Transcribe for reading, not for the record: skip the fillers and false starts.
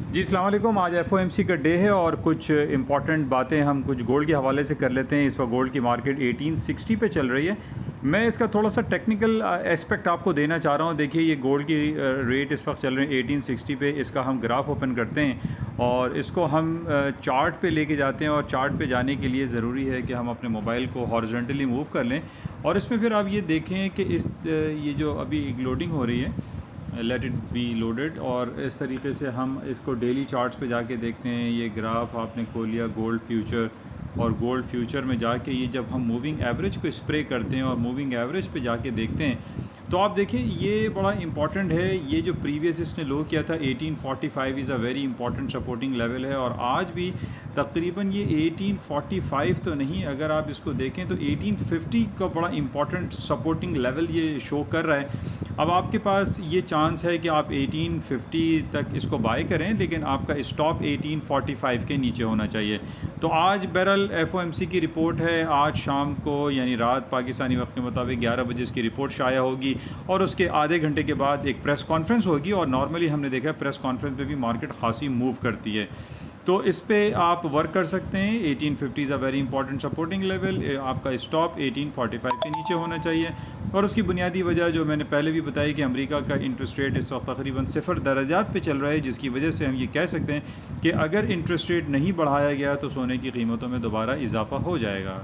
जी अस्सलाम वालेकुम। आज एफओएमसी का डे है और कुछ इंपॉर्टेंट बातें हम कुछ गोल्ड के हवाले से कर लेते हैं। इस वक्त गोल्ड की मार्केट 1860 पे चल रही है। मैं इसका थोड़ा सा टेक्निकल एस्पेक्ट आपको देना चाह रहा हूँ। देखिए ये गोल्ड की रेट इस वक्त चल रहे हैं 1860 पे। इसका हम ग्राफ ओपन करते हैं और इसको हम चार्ट पे लेके जाते हैं, और चार्ट पे जाने के लिए ज़रूरी है कि हम अपने मोबाइल को हॉरिजॉन्टली मूव कर लें। और इसमें फिर आप ये देखें कि ये जो अभी लोडिंग हो रही है, लेट इट बी लोडेड, और इस तरीके से हम इसको डेली चार्ट्स पे जाके देखते हैं। ये ग्राफ आपने खोल लिया गोल्ड फ्यूचर, और गोल्ड फ्यूचर में जाके ये जब हम मूविंग एवरेज को स्प्रे करते हैं और मूविंग एवरेज पे जाके देखते हैं तो आप देखिए ये बड़ा इंपॉर्टेंट है। ये जो प्रीवियस इसने लो किया था 1845 is a very important supporting level है, और आज भी तकरीबन ये 1845 तो नहीं, अगर आप इसको देखें तो 1850 का बड़ा इंपॉर्टेंट सपोर्टिंग लेवल ये शो कर रहा है। अब आपके पास ये चांस है कि आप 1850 तक इसको बाय करें, लेकिन आपका स्टॉप 1845 के नीचे होना चाहिए। तो आज बहरहाल एफओएमसी की रिपोर्ट है, आज शाम को यानी रात पाकिस्तानी वक्त के मुताबिक 11 बजे इसकी रिपोर्ट शाया होगी, और उसके आधे घंटे के बाद एक प्रेस कॉन्फ्रेंस होगी। और नॉर्मली हमने देखा है प्रेस कॉन्फ्रेंस पे भी मार्केट खासी मूव करती है, तो इस पे आप वर्क कर सकते हैं। 1850 is a very important supporting level. आपका स्टॉप 1845 के नीचे होना चाहिए। और उसकी बुनियादी वजह जो मैंने पहले भी बताई कि अमेरिका का इंटरेस्ट रेट इस वक्त तकरीबन 0 दर्जात पे चल रहा है, जिसकी वजह से हम ये कह सकते हैं कि अगर इंटरेस्ट रेट नहीं बढ़ाया गया तो सोने की कीमतों में दोबारा इजाफा हो जाएगा।